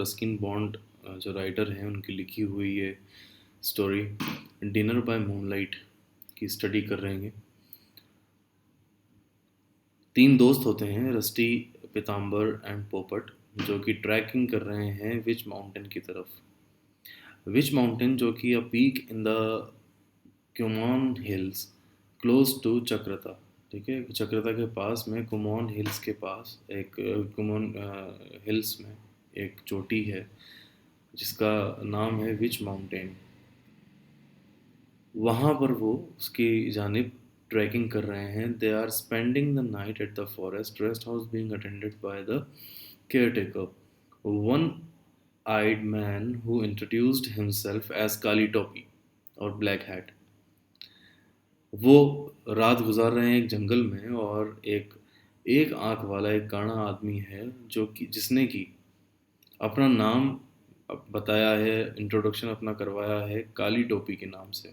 Ruskin bond जो writer हैं उनकी लिखी हुई ये स्टोरी डिनर बाय मूनलाइट की स्टडी कर रहे हैं। 3 दोस्त होते हैं, रस्टी, पीताम्बर एंड पोपट, जो कि ट्रैकिंग कर रहे हैं विच माउंटेन की तरफ। विच माउंटेन जो कि a peak in the Kumaon hills close to Chakrata. ठीक है, चक्रता के पास में कुमॉन हिल्स के पास एक कुमॉन हिल्स में एक चोटी है जिसका नाम है विच माउंटेन। वहाँ पर वो उसकी जानिब ट्रैकिंग कर रहे हैं। They are spending the night at the forest rest house being attended by the caretaker, one eyed man who introduced himself as Kali Topi और ब्लैक हैट। वो रात गुजार रहे हैं एक जंगल में और एक एक आंख वाला एक काना आदमी है जो कि जिसने कि अपना नाम बताया है, इंट्रोडक्शन अपना करवाया है काली टोपी के नाम से।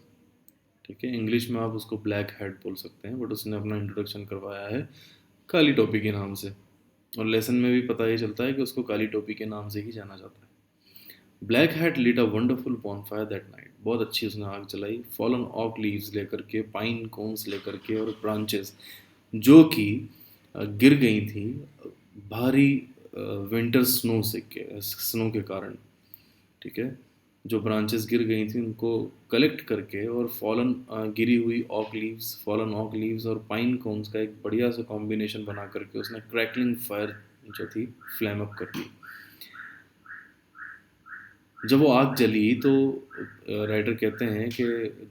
ठीक है, इंग्लिश में आप उसको ब्लैक हैट बोल सकते हैं, बट उसने अपना इंट्रोडक्शन करवाया है काली टोपी के नाम से। और लेसन में भी पता ही चलता है कि उसको काली टोपी के नाम से ही जाना जाता है। Black hat lead a wonderful bonfire that night, बहुत अच्छी उसने आग जलाई, फॉलन ऑक लीव्स लेकर के, पाइन कोन्स लेकर के और ब्रांचेस जो कि गिर गई थी भारी विंटर स्नो के कारण। ठीक है, जो ब्रांचेस गिर गई थी उनको कलेक्ट करके और फॉलन गिरी हुई ऑक लीव्स, फॉलन ऑक लीव्स और पाइन कोन्स का एक बढ़िया सा कॉम्बिनेशन बना करके उसने क्रैकलिंग फायर जो थी फ्लैम अप कर दी। जब वो आग जली तो राइटर कहते हैं कि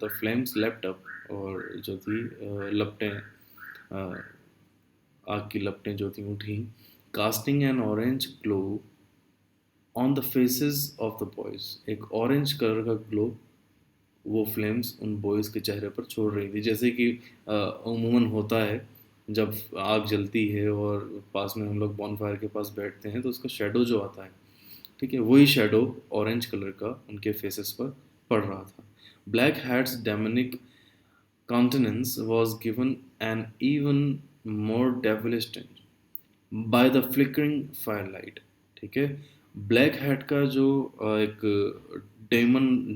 द फ्लेम्स लेफ्ट अप, और जो थी लपटें, आग की लपटें जो थी उठी, casting N orange glow on the faces of the boys. एक ऑरेंज कलर का ग्लो वो फ्लेम्स उन बॉयज़ के चेहरे पर छोड़ रही थी, जैसे कि अमूमन होता है जब आग जलती है और पास में हम लोग बॉनफायर के पास बैठते हैं तो उसका शेडो जो आता है, ठीक है, वही शेडो ऑरेंज कलर का उनके फेसेस पर पड़ रहा था। Black hats demonic countenance was given an even more devilish tinge by the flickering firelight। ठीक है, ब्लैक हैट का जो एक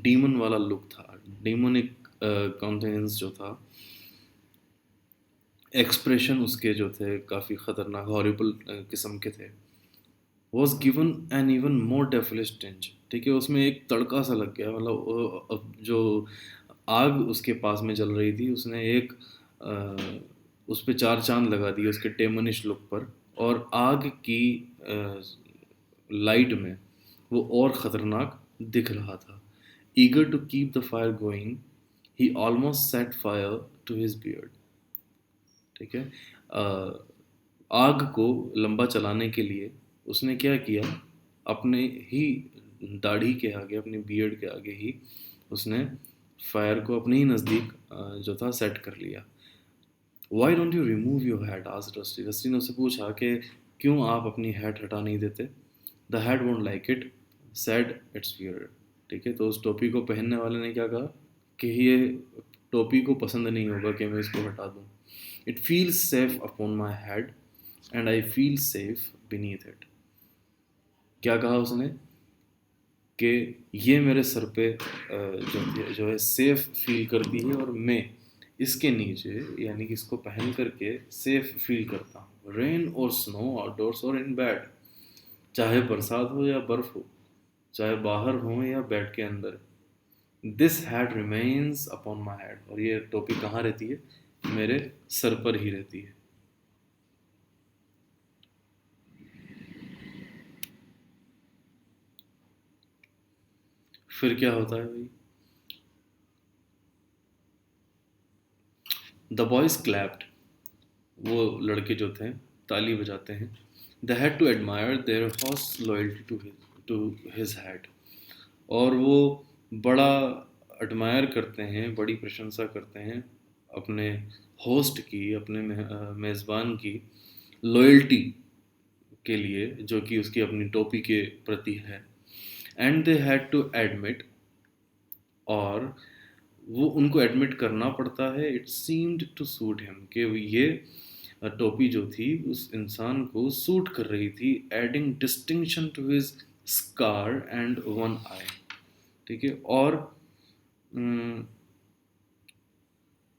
डीमन वाला लुक था, डेमोनिक काउंटेनेंस जो था, एक्सप्रेशन उसके जो थे काफ़ी ख़तरनाक हॉरिबल किस्म के थे, was given an even more devilish tinge. ठीक है, उसमें एक तड़का सा लग गया, मतलब जो आग उसके पास में जल रही थी उसने एक उस पर 4 चांद लगा दिए उसके टेमनिश लुक पर, और आग की लाइट में वो और ख़तरनाक दिख रहा था। Eager to keep the fire going he almost set fire to his beard. ठीक है, आग को लंबा चलाने के लिए उसने क्या किया, अपने ही दाढ़ी के आगे, अपने बियर्ड के आगे ही उसने फायर को अपने ही नज़दीक जो था सेट कर लिया। Why don't you remove your hat, आज रस्टी। रस्टी ने उससे पूछा कि क्यों आप अपनी हैट हटा नहीं देते। The hat won't like it, said it's weird. ठीक है, तो उस टोपी को पहनने वाले ने क्या कहा कि ये टोपी को पसंद नहीं होगा कि मैं इसको हटा दूँ। It feels safe upon my head and I feel safe beneath it. क्या कहा उसने कि ये मेरे सर पे जो है सेफ फील करती है और मैं इसके नीचे यानी कि इसको पहन करके सेफ फील करता हूँ। रेन और स्नो, आउटडोर्स और इन बेड, चाहे बरसात हो या बर्फ हो, चाहे बाहर हो या बेड के अंदर, this had remains upon my head. और ये टोपी कहाँ रहती है, मेरे सर पर ही रहती है। फिर क्या होता है भाई, द बॉयज क्लैप्ड, वो लड़के जो थे ताली बजाते हैं। They had to admire their horse loyalty to his head, और वो बड़ा एडमायर करते हैं, बड़ी प्रशंसा करते हैं अपने होस्ट की, अपने मेज़बान की लॉयल्टी के लिए जो कि उसकी अपनी टोपी के प्रति है। And they had to admit, और वो उनको एडमिट करना पड़ता है, it seemed to suit him, कि ये टोपी जो थी उस इंसान को सूट कर रही थी, adding distinction to his scar and one eye. ठीक है, और अम,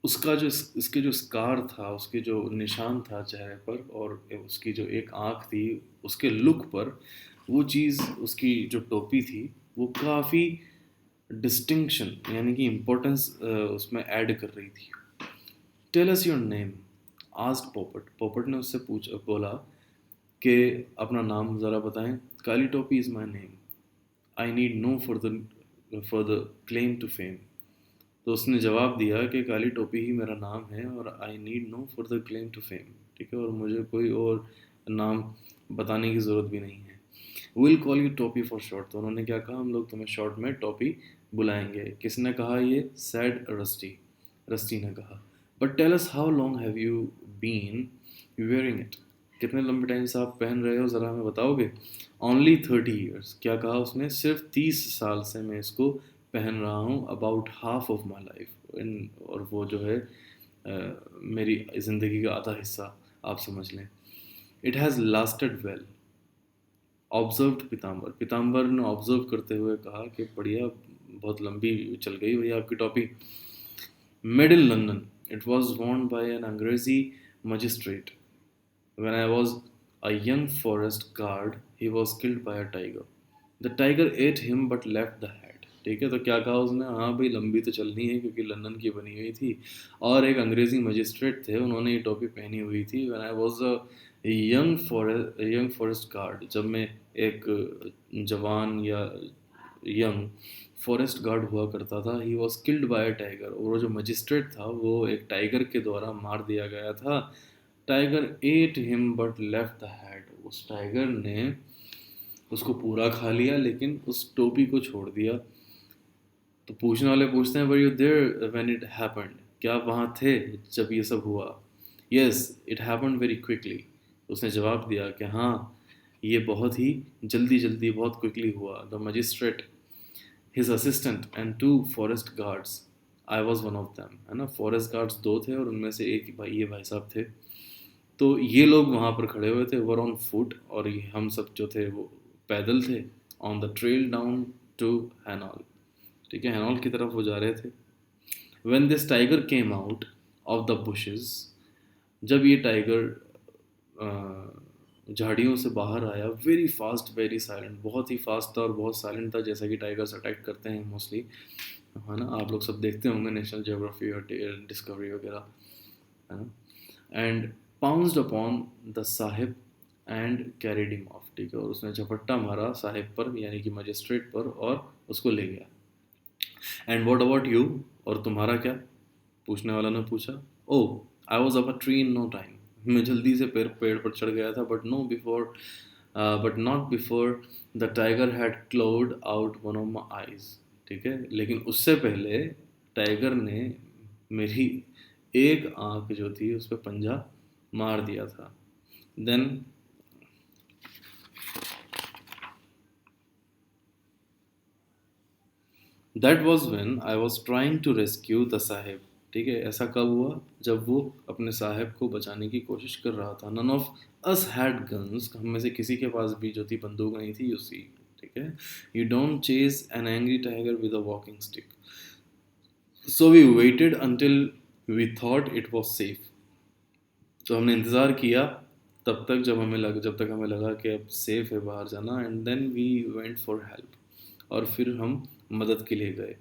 उसका जो इसके जो स्कार था, उसके जो निशान था चेहरे पर, और उसकी जो एक आँख थी, उसके लुक पर, वो चीज़, उसकी जो टोपी थी, वो काफ़ी डिस्टिंक्शन यानी कि इम्पोर्टेंस उसमें ऐड कर रही थी. Tell us your name, asked Popat. Popat ने उससे बोला कि अपना नाम ज़रा बताएं. Kali Topi is my name. I need no for the claim to fame. तो उसने जवाब दिया कि काली टोपी ही मेरा नाम है और I need no for the claim to fame. ठीक है, और मुझे कोई और नाम बताने की ज़रूरत भी नहीं है. विल कॉल यू टोपी फॉर शॉर्ट. तो उन्होंने क्या कहा, हम लोग तुम्हें शॉर्ट में टोपी बुलाएंगे. किसने कहा ये? Sad rusty. रस्टी ने कहा. But tell us how long have you been wearing it. कितने लंबे टाइम से आप पहन रहे हो, ज़रा हमें बताओगे? Only 30 years. क्या कहा उसने? सिर्फ 30 साल से मैं इसको पहन रहा हूँ. About half of my life. और वो जो है मेरी ज़िंदगी का आधा हिस्सा आप समझ लें. It has lasted well. Observed Pitambar. Pitambar ने ऑब्जर्व करते हुए कहा कि बढ़िया, बहुत लंबी चल गई भैया आपकी टॉपी. Made in London. It was worn by an अंग्रेजी magistrate. When I was a young forest guard, he was killed by a tiger. The tiger ate him but left the head. ठीक है, तो क्या कहा उसने? हाँ भाई, लंबी तो चलनी है क्योंकि लंदन की बनी हुई थी, और एक अंग्रेजी मजिस्ट्रेट थे, उन्होंने ये टोपी पहनी हुई थी. When I was a young forest guard, जब मैं एक जवान या यंग फॉरेस्ट गार्ड हुआ करता था, he was killed by a tiger. और वो जो मजिस्ट्रेट था वो एक टाइगर के द्वारा मार दिया गया था. Tiger at him but left the head. उस टाइगर ने उसको पूरा खा लिया लेकिन उस टोपी को छोड़ दिया. तो पूछने वाले पूछते हैं, were you there when it happened. क्या आप वहाँ थे जब ये सब हुआ? Yes, it happened very quickly. उसने जवाब दिया कि हाँ, ये बहुत ही जल्दी जल्दी, बहुत क्विकली हुआ. The magistrate, his assistant and two forest guards, I was one of them. है ना, फॉरेस्ट गार्ड्स दो थे और उनमें से एक भाई, ये भाई साहब थे. तो ये लोग वहाँ पर खड़े हुए थे, वर ऑन फुट, और ये हम सब जो थे वो पैदल थे. On the trail down to Hainaul. ठीक है, हैनॉल की तरफ वो जा रहे थे. When this tiger came out of the bushes. जब ये टाइगर झाड़ियों से बाहर आया, वेरी फास्ट वेरी साइलेंट. बहुत ही फास्ट था और बहुत साइलेंट था, जैसा कि टाइगर्स अटैक करते हैं मोस्टली. है ना, आप लोग सब देखते होंगे नेशनल जियोग्राफी और डिस्कवरी वगैरह, है ना. And pounced upon the Sahib and carried him of. ठीक है, और उसने झपट्टा मारा साहिब पर यानी कि मजिस्ट्रेट पर, और उसको ले गया. एंड व्हाट अबाउट यू, और तुम्हारा क्या? पूछने वाला ने पूछा. Oh, I was up a tree in no time. मैं जल्दी से पेड़ पेड़ पर चढ़ गया था, but not before the tiger had clawed out one of my eyes. ठीक है, लेकिन उससे पहले टाइगर ने मेरी एक आंख जो थी उस पर पंजा मार दिया था. Then that was when I was trying to rescue the sahib. ठीक है, ऐसा कब हुआ? जब वो अपने साहिब को बचाने की कोशिश कर रहा था. None of us had guns. हम में से किसी के पास भी जो थी बंदूक नहीं थी, उसी. ठीक है, you don't chase an angry tiger with a walking stick. So we waited until we thought it was safe. तो हमने इंतज़ार किया जब तक हमें लगा कि अब सेफ़ है बाहर जाना. And then we went for help. और फिर हम मदद के लिए गए.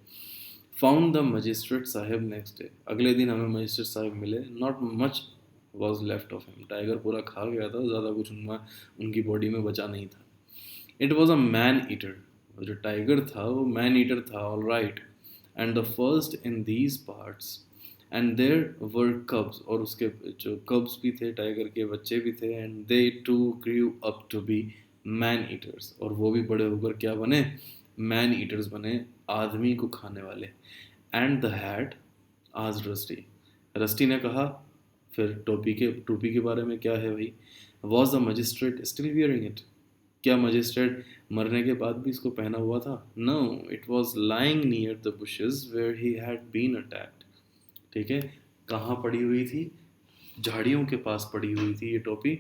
Found the magistrate sahib next day. अगले दिन हमें मजिस्ट्रेट साहिब मिले. Not much was left of him. Tiger पूरा खा गया था, ज़्यादा कुछ उनकी बॉडी में बचा नहीं था. It was a man eater. जो टाइगर था वो मैन ईटर था, all right. And the first in these parts. And there were cubs. और उसके जो कब्स भी थे, टाइगर के बच्चे भी थे. And they too grew up to be man eaters. और वो भी बड़े होकर क्या बने? मैन ईटर्स बने, आदमी को खाने वाले. एंड द हैट, आज रस्टी. रस्टी ने कहा. फिर टोपी के बारे में क्या है भाई? Was the magistrate still wearing it. क्या मजिस्ट्रेट मरने के बाद भी इसको पहना हुआ था? No, it was lying near the bushes where he had been attacked. ठीक है, कहाँ पड़ी हुई थी? झाड़ियों के पास पड़ी हुई थी ये टोपी.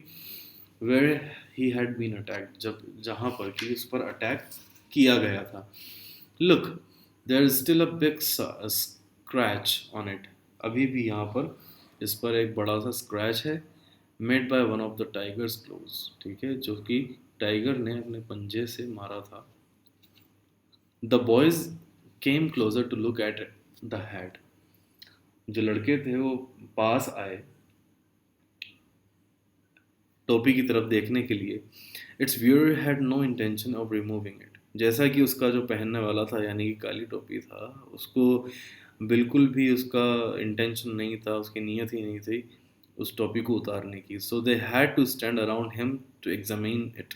Where he had been attacked, जब जहाँ पर कि उस पर अटैक किया गया था. Look, there is still a big scratch on it. अभी भी यहाँ पर इस पर एक बड़ा सा स्क्रैच है. Made by one of the tigers close, ठीक है, जो कि टाइगर ने अपने पंजे से मारा था. The boys came closer to look at the head. जो लड़के थे वो पास आए टोपी की तरफ देखने के लिए. Its wearer had no intention of removing it. जैसा कि उसका जो पहनने वाला था यानी कि काली टोपी था, उसको बिल्कुल भी उसका इंटेंशन नहीं था, उसकी नीयत ही नहीं थी उस टोपी को उतारने की. So they had to stand around him to examine it.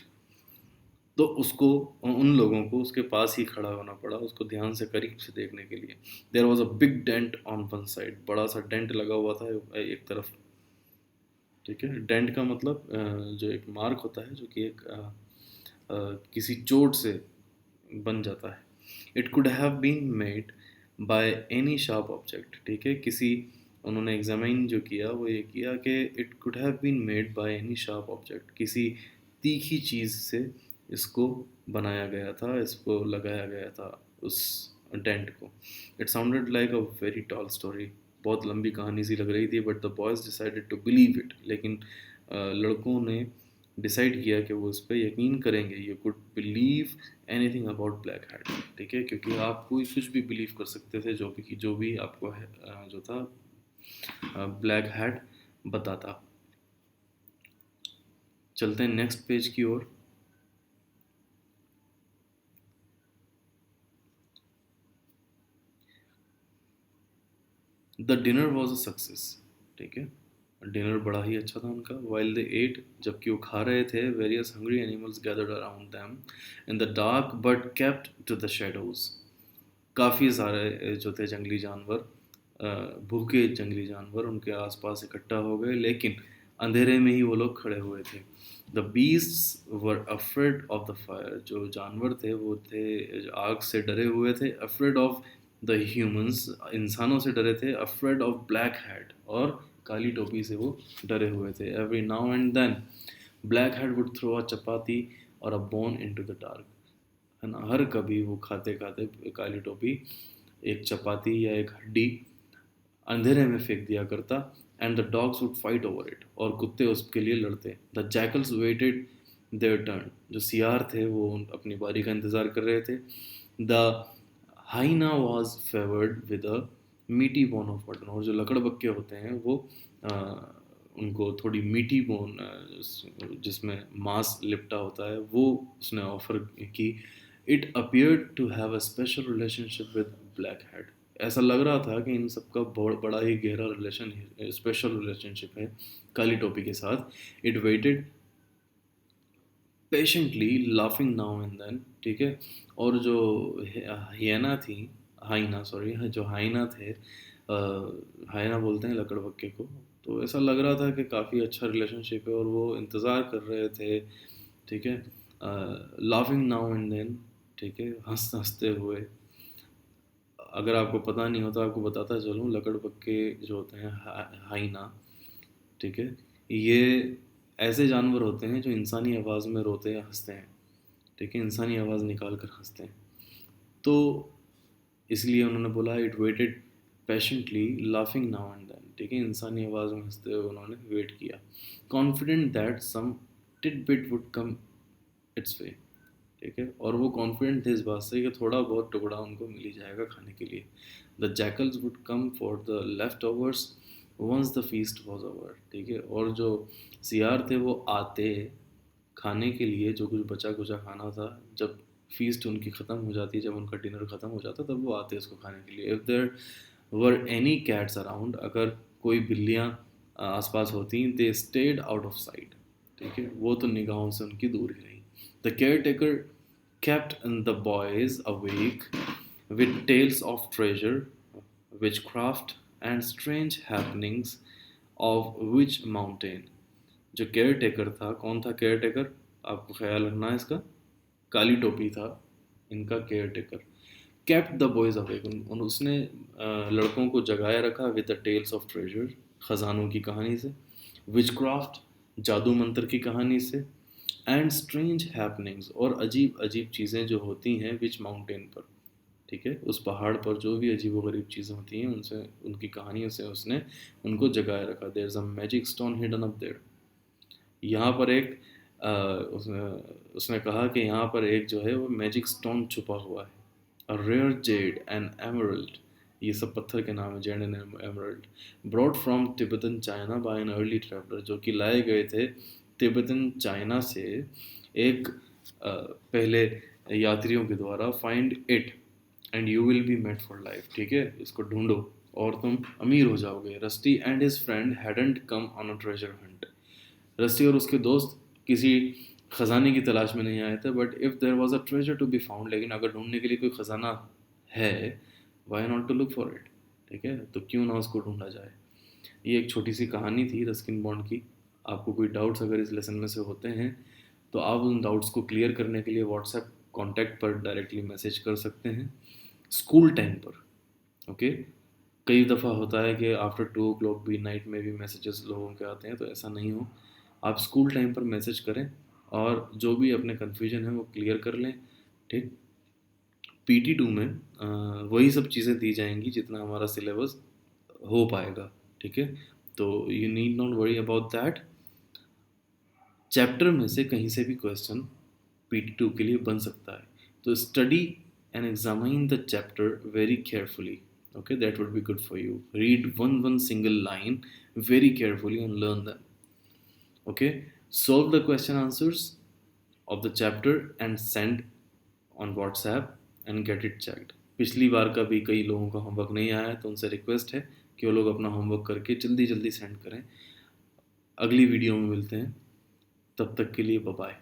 तो उसको, उन लोगों को उसके पास ही खड़ा होना पड़ा उसको ध्यान से करीब से देखने के लिए. There was a big dent on one side. बड़ा सा डेंट लगा हुआ था एक तरफ. ठीक है, डेंट का मतलब जो एक मार्क होता है जो कि एक किसी चोट से बन जाता है. It could have been made by any sharp object. ठीक है, किसी, उन्होंने एग्जामिन जो किया वो ये किया कि it could have been made by any sharp object, किसी तीखी चीज़ से इसको बनाया गया था, इसको लगाया गया था उस डेंट को. It sounded like a very tall story. बहुत लंबी कहानी सी लग रही थी. But the boys decided to believe it. लेकिन लड़कों ने डिसाइड किया कि वो इस पर यकीन करेंगे. You could believe anything about black hat. ठीक है, क्योंकि आप कोई कुछ भी बिलीव कर सकते थे जो भी आपको है, जो था ब्लैक हैट बताता. चलते हैं नेक्स्ट पेज की ओर. The dinner was a success. ठीक है, डिनर बड़ा ही अच्छा था उनका. वाइल दे एट, जबकि वो खा रहे थे, various hungry animals gathered around them in the dark but kept to the shadows. काफ़ी सारे जो थे जंगली जानवर, भूखे जंगली जानवर उनके आसपास इकट्ठा हो गए, लेकिन अंधेरे में ही वो लोग खड़े हुए थे. The beasts were afraid of the fire. जो जानवर थे वो थे आग से डरे हुए थे. अफ्रेड ऑफ द ह्यूमंस, इंसानों से डरे थे. अफ्रेड ऑफ ब्लैक हैट, और काली टोपी से वो डरे हुए थे. Every now and then Black Hat would throw a chapati or a bone into the dark. है ना, हर कभी वो खाते खाते काली टोपी एक चपाती या एक हड्डी अंधेरे में फेंक दिया करता. And the dogs would fight over it, और कुत्ते उसके लिए लड़ते. The jackals waited their turn. जो सियार थे वो अपनी बारी का इंतज़ार कर रहे थे. The hyena was favoured with a meaty bone of mutton. और जो लकड़बग्गे होते हैं वो उनको थोड़ी मीठी बोन जिसमें मांस लिपटा होता है वो उसने ऑफर की. It appeared to have a special relationship with black hat. ऐसा लग रहा था कि इन सबका बहुत बड़ा ही गहरा रिलेशन, स्पेशल रिलेशनशिप है काली टोपी के साथ. It waited patiently laughing now and then. ठीक है, और जो हियना थी, हाइना सॉरी, जो हाइना थे, हाइना बोलते हैं लकड़बग्गे को. तो ऐसा लग रहा था कि काफ़ी अच्छा रिलेशनशिप है और वो इंतज़ार कर रहे थे. ठीक है, लाफिंग नाउ एंड देन. ठीक है, हंसते हंसते हुए. अगर आपको पता नहीं होता आपको बताता चलूँ, लकड़बग्गे जो होते हैं हाइना, ठीक है, ये ऐसे जानवर होते हैं जो इंसानी आवाज़ में रोते या हंसते हैं. ठीक है, इंसानी आवाज़ निकाल कर हंसते हैं. तो इसलिए उन्होंने बोला it waited patiently laughing now and then. ठीक है, इंसानी आवाज़ में हंसते हुए उन्होंने वेट किया. Confident that some tidbit would come its way. ठीक है, और वो कॉन्फिडेंट थे इस बात से कि थोड़ा बहुत टुकड़ा उनको मिल ही जाएगा खाने के लिए. The jackals would come for the leftovers once the feast was over. ठीक है, और जो सियार थे वो आते खाने के लिए जो कुछ बचा कुचा खाना था. जब फीस्ट उनकी ख़त्म हो जाती, जब उनका डिनर ख़त्म हो जाता, तब वो आते इसको खाने के लिए. If there were any cats around, अगर कोई बिल्लियाँ आसपास होती, they stayed out of sight. ठीक है, वो तो निगाहों से उनकी दूर ही रही. The care taker kept the boys awake with tales of treasure, witchcraft, and strange happenings of which mountain. जो केयर टेकर था, कौन था केयर टेकर, आपको ख्याल रखना है इसका. काली टोपी था इनका caretaker. Kept the boys awake, उसने लड़कों को जगाए रखा with the tales of treasure, ख़जानों की कहानी से. विचक्राफ्ट, जादू मंत्र की कहानी से, एंड स्ट्रेंज हैपनिंग्स, और अजीब अजीब चीज़ें जो होती हैं विच माउंटेन पर, ठीक है, उस पहाड़ पर जो भी अजीबोगरीब चीज़ें होती हैं उनसे, उनकी कहानियों से उसने उनको जगाए रखा। There is a magic stone hidden up there. यहाँ पर एक उसने उसने कहा कि यहाँ पर एक जो है वो मैजिक स्टोन छुपा हुआ है। A rare jade and emerald, ये सब पत्थर के नाम है, jade and emerald, brought from Tibetan China by an early traveller, जो कि लाए गए थे तिब्बतन चाइना से एक पहले यात्रियों के द्वारा। Find it and you will be made for life, ठीक है, इसको ढूंढो और तुम अमीर हो जाओगे। Rusty and his friend hadn't come on a treasure hunt, रस्टी और उसके दोस्त किसी ख़जाने की तलाश में नहीं आए थे, but if there was a treasure to be found, लेकिन अगर ढूंढने के लिए कोई ख़जाना है, why not to look for it, ठीक है, तो क्यों ना उसको ढूंढा जाए। ये एक छोटी सी कहानी थी रस्किन बॉन्ड की। आपको कोई डाउट्स अगर इस लेसन में से होते हैं तो आप उन डाउट्स को क्लियर करने के लिए व्हाट्सएप कॉन्टैक्ट पर डायरेक्टली मैसेज कर सकते हैं स्कूल टाइम पर। ओके, कई दफ़ा होता है कि आफ्टर 2 o'clock भी नाइट में भी मैसेजेस लोगों के आते हैं, तो ऐसा नहीं हो। आप स्कूल टाइम पर मैसेज करें और जो भी अपने कन्फ्यूजन है वो क्लियर कर लें, ठीक। PT2 में वही सब चीज़ें दी जाएंगी जितना हमारा सिलेबस हो पाएगा, ठीक है। तो you need not worry about that. Chapter में से कहीं से भी क्वेश्चन PT2 के लिए बन सकता है, तो study and examine the chapter very carefully. Okay, that would be good for you. Read one single line very carefully and learn them. Okay, solve the question answers of the chapter and send on WhatsApp and get it checked. पिछली बार का भी कई लोगों का homework नहीं आया है, तो उनसे रिक्वेस्ट है कि वो लोग अपना होमवर्क करके जल्दी जल्दी सेंड करें। अगली वीडियो में मिलते हैं, तब तक के लिए बाय बाय।